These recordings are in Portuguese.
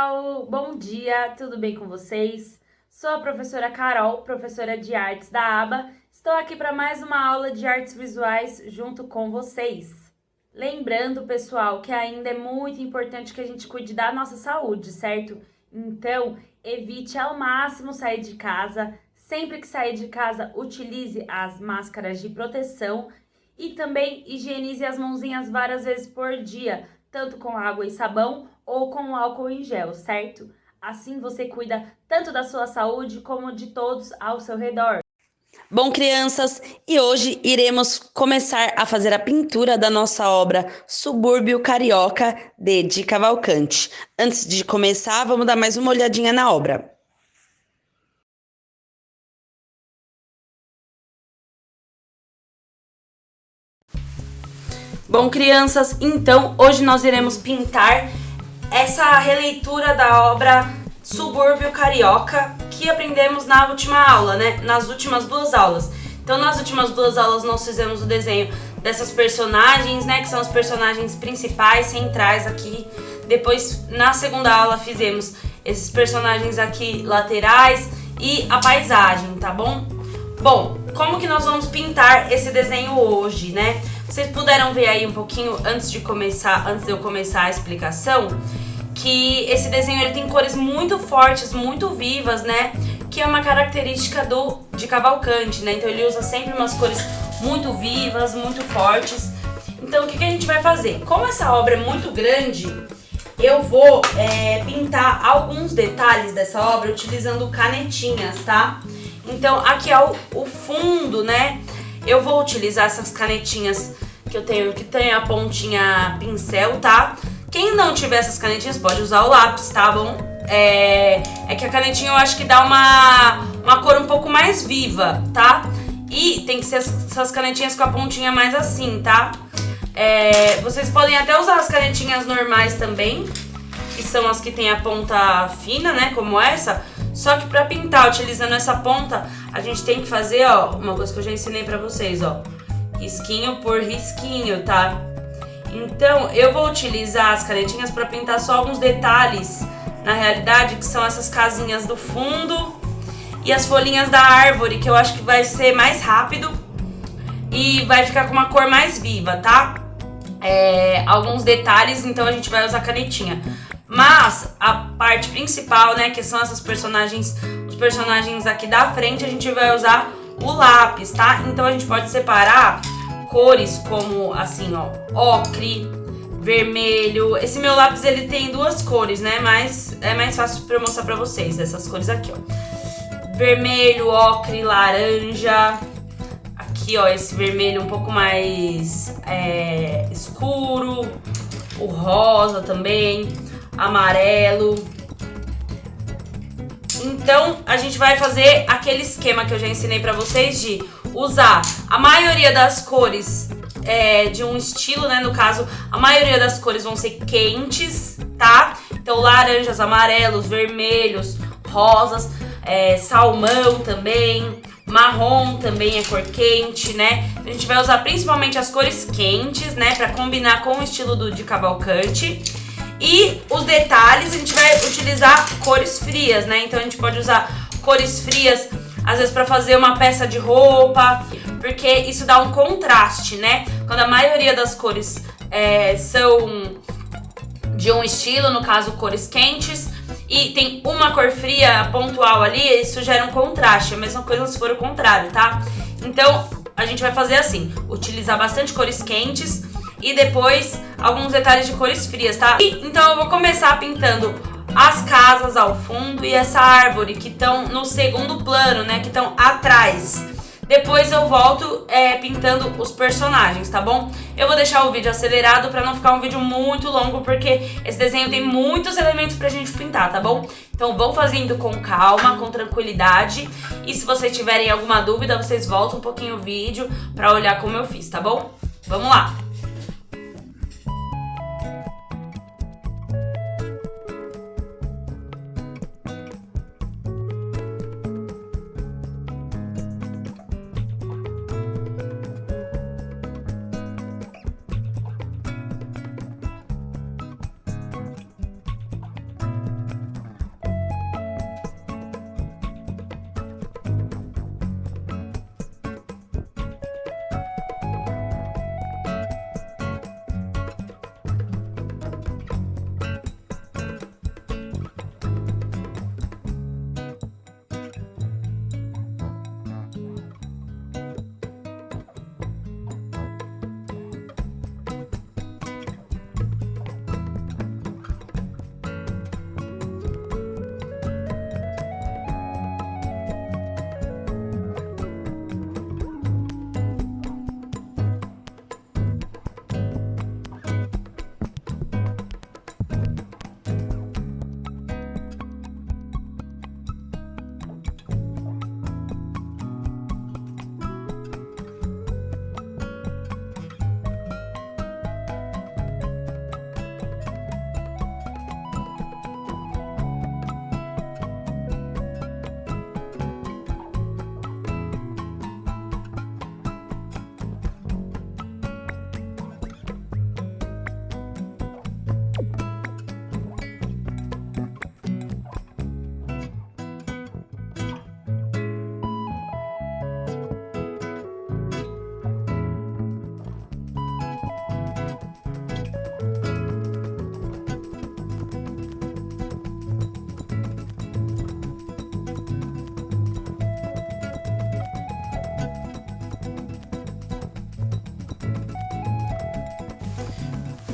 pessoal! Bom dia, tudo bem com vocês? Sou a professora Carol, professora de artes da ABA. Estou aqui para mais uma aula de artes visuais junto com vocês. Lembrando, pessoal, que ainda é muito importante que a gente cuide da nossa saúde, certo? Então, evite ao máximo sair de casa. Sempre que sair de casa, utilize as máscaras de proteção e também higienize as mãozinhas várias vezes por dia, tanto com água e sabão ou com álcool em gel, certo? Assim você cuida tanto da sua saúde como de todos ao seu redor. Bom, crianças, e hoje iremos começar a fazer a pintura da nossa obra Subúrbio Carioca de Cavalcante. Antes de começar, vamos dar mais uma olhadinha na obra. Bom, crianças, então hoje nós iremos pintar essa releitura da obra Subúrbio Carioca que aprendemos na última aula, né? Nas últimas duas aulas. Então, nas últimas duas aulas nós fizemos o desenho dessas personagens, né? Que são os personagens principais, centrais aqui. Depois, na segunda aula, fizemos esses personagens aqui laterais e a paisagem, tá bom? Bom, como que nós vamos pintar esse desenho hoje, né? Vocês puderam ver aí um pouquinho antes de eu começar a explicação, que esse desenho ele tem cores muito fortes, muito vivas, né? Que é uma característica de Cavalcante, né? Então ele usa sempre umas cores muito vivas, muito fortes. Então o que a gente vai fazer? Como essa obra é muito grande, eu vou pintar alguns detalhes dessa obra utilizando canetinhas, tá? Então aqui é o fundo, né? Eu vou utilizar essas canetinhas que eu tenho, que tem a pontinha pincel, tá? Quem não tiver essas canetinhas pode usar o lápis, tá bom? É que a canetinha eu acho que dá uma cor um pouco mais viva, tá? E tem que ser essas canetinhas com a pontinha mais assim, tá? Vocês podem até usar as canetinhas normais também, que são as que tem a ponta fina, né? Como essa. Só que pra pintar utilizando essa ponta, a gente tem que fazer, ó, uma coisa que eu já ensinei pra vocês, ó. Risquinho por risquinho, tá? Então, eu vou utilizar as canetinhas pra pintar só alguns detalhes, na realidade, que são essas casinhas do fundo e as folhinhas da árvore, que eu acho que vai ser mais rápido e vai ficar com uma cor mais viva, tá? Alguns detalhes, então a gente vai usar canetinha. Mas a parte principal, né, que são esses personagens, os personagens aqui da frente, a gente vai usar o lápis, tá? Então a gente pode separar cores como assim, ó, ocre, vermelho. Esse meu lápis ele tem duas cores, né? Mas é mais fácil pra eu mostrar pra vocês, essas cores aqui, ó. Vermelho, ocre, laranja. Aqui, ó, esse vermelho um pouco mais escuro. O rosa também. Amarelo. Então a gente vai fazer aquele esquema que eu já ensinei pra vocês de usar a maioria das cores de um estilo, né? No caso, a maioria das cores vão ser quentes, tá? Então laranjas, amarelos, vermelhos, rosas, salmão também, marrom também é cor quente, né? A gente vai usar principalmente as cores quentes, né? Pra combinar com o estilo de Cavalcante. E os detalhes a gente vai utilizar cores frias, né? Então a gente pode usar cores frias, às vezes pra fazer uma peça de roupa, porque isso dá um contraste, né? Quando a maioria das cores são de um estilo, no caso cores quentes, e tem uma cor fria pontual ali, isso gera um contraste. A mesma coisa se for o contrário, tá? Então a gente vai fazer assim, utilizar bastante cores quentes e depois alguns detalhes de cores frias, tá? Então eu vou começar pintando as casas ao fundo e essa árvore que estão no segundo plano, né? Que estão atrás. Depois eu volto pintando os personagens, tá bom? Eu vou deixar o vídeo acelerado pra não ficar um vídeo muito longo, porque esse desenho tem muitos elementos pra gente pintar, tá bom? Então vão fazendo com calma, com tranquilidade. E se vocês tiverem alguma dúvida, vocês voltam um pouquinho o vídeo pra olhar como eu fiz, tá bom? Vamos lá!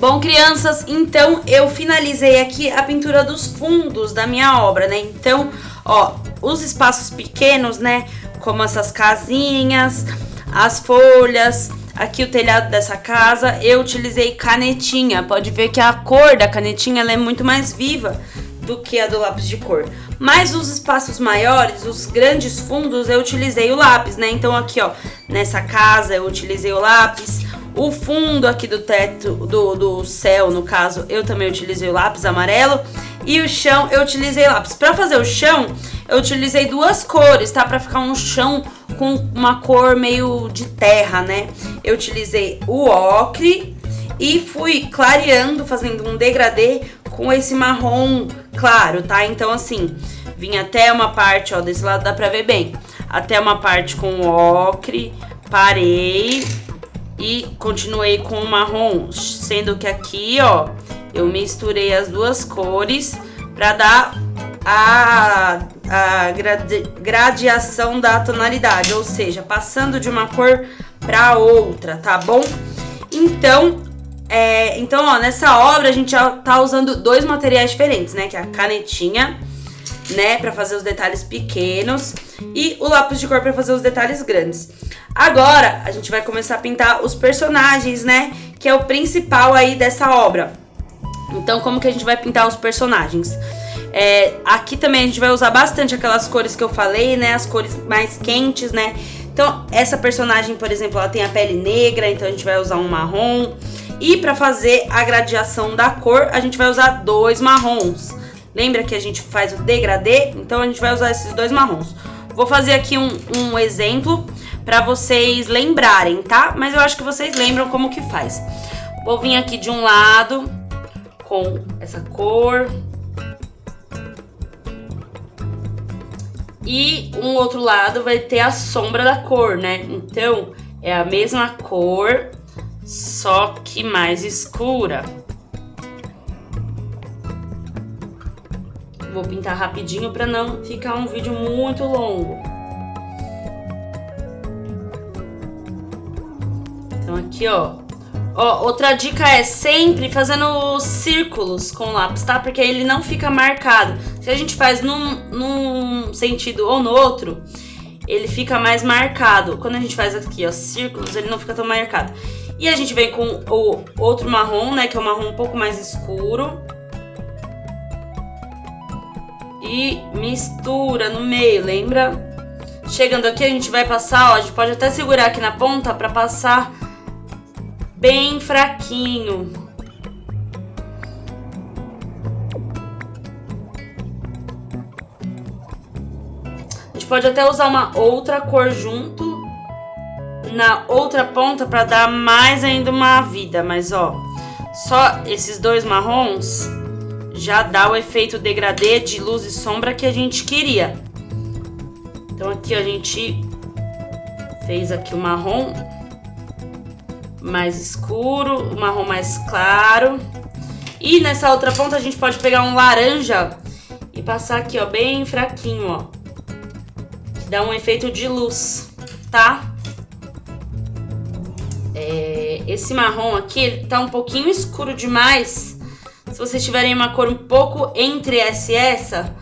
Bom, crianças, então eu finalizei aqui a pintura dos fundos da minha obra, né? Então, ó, os espaços pequenos, né? Como essas casinhas, as folhas, aqui o telhado dessa casa, eu utilizei canetinha. Pode ver que a cor da canetinha ela é muito mais viva do que a do lápis de cor. Mas os espaços maiores, os grandes fundos, eu utilizei o lápis, né? Então aqui, ó, nessa casa eu utilizei o lápis. O fundo aqui do teto, do céu, no caso, eu também utilizei o lápis amarelo. E o chão, eu utilizei lápis. Pra fazer o chão, eu utilizei duas cores, tá? Pra ficar um chão com uma cor meio de terra, né? Eu utilizei o ocre e fui clareando, fazendo um degradê com esse marrom claro, tá? Então, assim, vim até uma parte, ó, desse lado dá pra ver bem. Até uma parte com o ocre, parei e continuei com o marrom, sendo que aqui, ó, eu misturei as duas cores pra dar a gradiação da tonalidade, ou seja, passando de uma cor pra outra, tá bom? Então, ó, nessa obra a gente já tá usando dois materiais diferentes, né? Que é a canetinha, né, pra fazer os detalhes pequenos, e o lápis de cor pra fazer os detalhes grandes. Agora, a gente vai começar a pintar os personagens, né, que é o principal aí dessa obra. Então, como que a gente vai pintar os personagens? Aqui também a gente vai usar bastante aquelas cores que eu falei, né, as cores mais quentes, né. Então, essa personagem, por exemplo, ela tem a pele negra, então a gente vai usar um marrom. E pra fazer a gradiação da cor, a gente vai usar dois marrons. Lembra que a gente faz o degradê? Então a gente vai usar esses dois marrons. Vou fazer aqui um exemplo pra vocês lembrarem, tá? Mas eu acho que vocês lembram como que faz. Vou vir aqui de um lado com essa cor. E um outro lado vai ter a sombra da cor, né? Então é a mesma cor, só que mais escura. Vou pintar rapidinho para não ficar um vídeo muito longo. Então aqui, ó. Ó, outra dica é sempre fazendo círculos com lápis, tá? Porque ele não fica marcado. Se a gente faz num sentido ou no outro, ele fica mais marcado. Quando a gente faz aqui, ó, círculos, ele não fica tão marcado. E a gente vem com o outro marrom, né? Que é um marrom um pouco mais escuro. E mistura no meio, lembra? Chegando aqui a gente vai passar, ó, a gente pode até segurar aqui na ponta pra passar bem fraquinho. A gente pode até usar uma outra cor junto na outra ponta pra dar mais ainda uma vida, mas ó, só esses dois marrons já dá o efeito degradê de luz e sombra que a gente queria. Então aqui a gente fez aqui o marrom mais escuro, o marrom mais claro. E nessa outra ponta a gente pode pegar um laranja e passar aqui, ó, bem fraquinho, ó. Que dá um efeito de luz, tá? Esse marrom aqui, ele tá um pouquinho escuro demais. Se vocês tiverem uma cor um pouco entre essa e essa,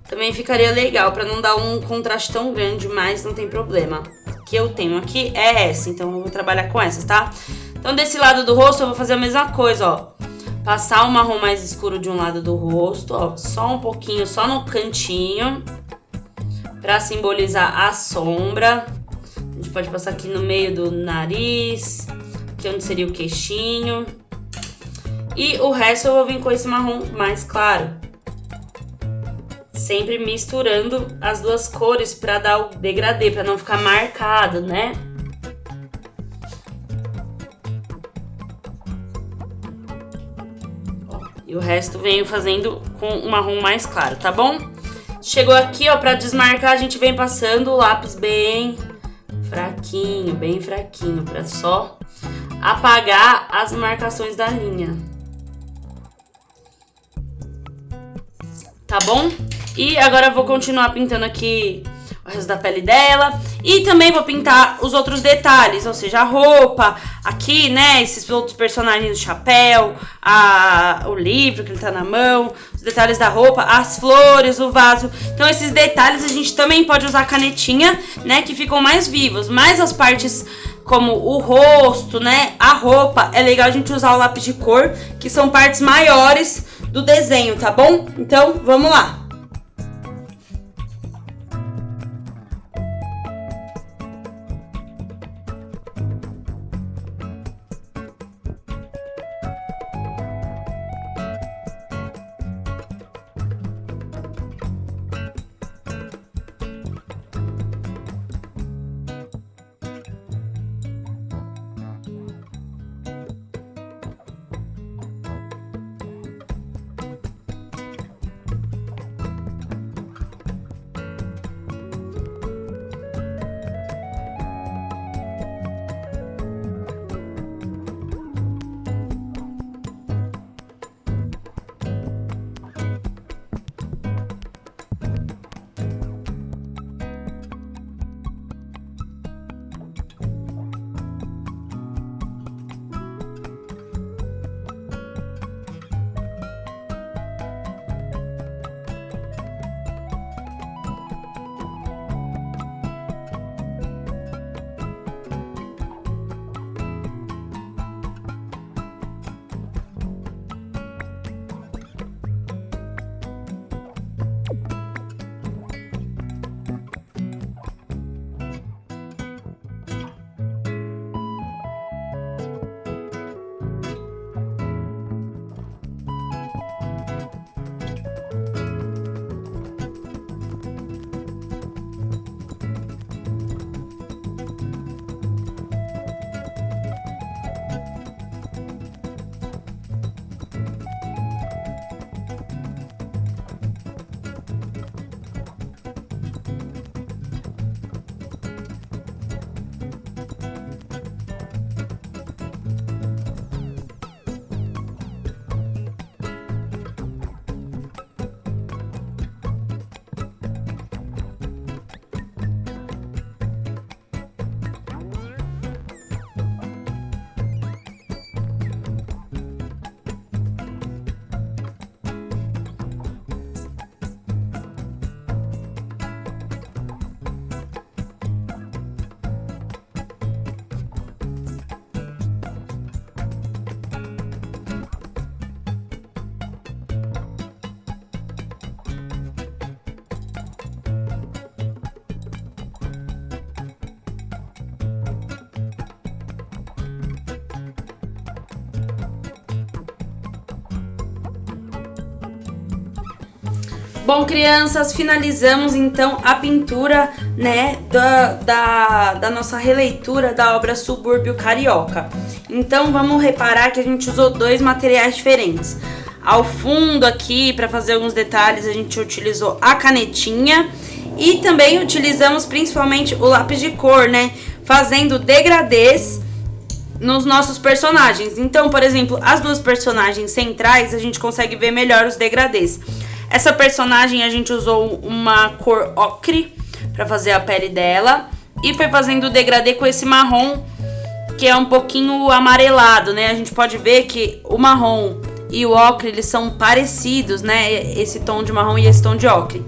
também ficaria legal, pra não dar um contraste tão grande, mas não tem problema. O que eu tenho aqui é essa, então eu vou trabalhar com essas, tá? Então desse lado do rosto eu vou fazer a mesma coisa, ó. Passar o marrom mais escuro de um lado do rosto, ó, só um pouquinho, só no cantinho, pra simbolizar a sombra. A gente pode passar aqui no meio do nariz, aqui onde seria o queixinho. E o resto eu vou vir com esse marrom mais claro. Sempre misturando as duas cores pra dar o degradê, pra não ficar marcado, né? E o resto venho fazendo com o marrom mais claro, tá bom? Chegou aqui, ó, pra desmarcar a gente vem passando o lápis bem fraquinho, pra só apagar as marcações da linha. Tá bom? E agora eu vou continuar pintando aqui o resto da pele dela. E também vou pintar os outros detalhes, ou seja, a roupa, aqui, né, esses outros personagens, o chapéu, o livro que ele tá na mão, os detalhes da roupa, as flores, o vaso. Então esses detalhes a gente também pode usar canetinha, né, que ficam mais vivos. Mas as partes como o rosto, né, a roupa, é legal a gente usar o lápis de cor, que são partes maiores do desenho, tá bom? Então, vamos lá. Bom, crianças, finalizamos então a pintura, né, da nossa releitura da obra Subúrbio Carioca. Então vamos reparar que a gente usou dois materiais diferentes. Ao fundo aqui, para fazer alguns detalhes, a gente utilizou a canetinha e também utilizamos principalmente o lápis de cor, né, fazendo degradês nos nossos personagens. Então, por exemplo, as duas personagens centrais, a gente consegue ver melhor os degradês. Essa personagem a gente usou uma cor ocre para fazer a pele dela e foi fazendo o degradê com esse marrom que é um pouquinho amarelado, né? A gente pode ver que o marrom e o ocre, eles são parecidos, né? Esse tom de marrom e esse tom de ocre.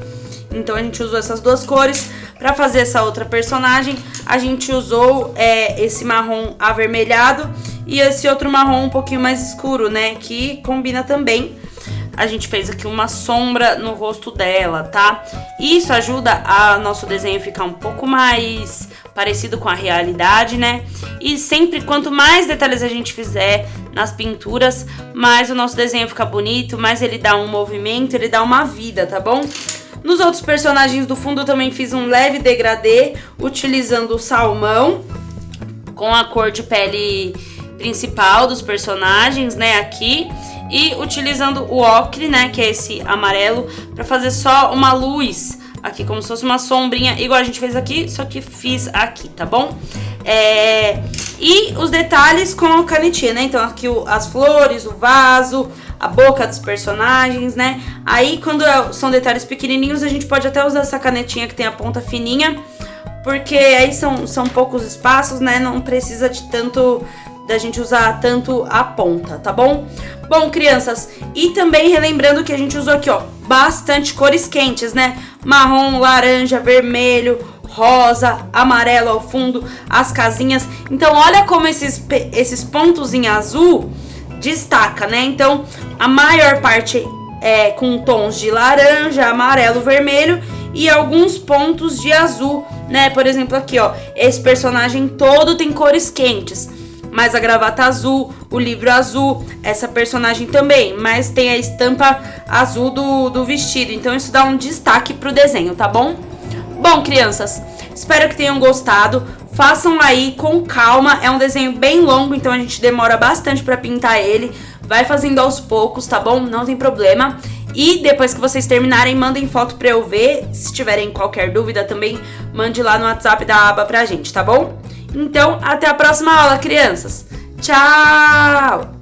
Então a gente usou essas duas cores. Para fazer essa outra personagem, a gente usou esse marrom avermelhado e esse outro marrom um pouquinho mais escuro, né? Que combina também. A gente fez aqui uma sombra no rosto dela, tá? Isso ajuda a nosso desenho ficar um pouco mais parecido com a realidade, né? E sempre, quanto mais detalhes a gente fizer nas pinturas, mais o nosso desenho fica bonito, mais ele dá um movimento, ele dá uma vida, tá bom? Nos outros personagens do fundo eu também fiz um leve degradê, utilizando o salmão, com a cor de pele principal dos personagens, né, aqui. E utilizando o ocre, né, que é esse amarelo, pra fazer só uma luz aqui, como se fosse uma sombrinha, igual a gente fez aqui, só que fiz aqui, tá bom? E os detalhes com a canetinha, né? Então aqui as flores, o vaso, a boca dos personagens, né? Aí, quando são detalhes pequenininhos, a gente pode até usar essa canetinha que tem a ponta fininha, porque aí são poucos espaços, né? Não precisa da gente usar tanto a ponta, tá bom? Bom, crianças, e também relembrando que a gente usou aqui, ó, bastante cores quentes, né? Marrom, laranja, vermelho, rosa, amarelo ao fundo, as casinhas. Então, olha como esses pontos em azul destaca, né? Então, a maior parte é com tons de laranja, amarelo, vermelho e alguns pontos de azul, né? Por exemplo, aqui, ó, esse personagem todo tem cores quentes, mas a gravata azul, o livro azul, essa personagem também, mas tem a estampa azul do vestido. Então, isso dá um destaque pro desenho, tá bom? Bom, crianças, espero que tenham gostado. Façam aí com calma, é um desenho bem longo, então a gente demora bastante pra pintar ele. Vai fazendo aos poucos, tá bom? Não tem problema. E depois que vocês terminarem, mandem foto pra eu ver. Se tiverem qualquer dúvida também, mande lá no WhatsApp da aba pra gente, tá bom? Então, até a próxima aula, crianças. Tchau!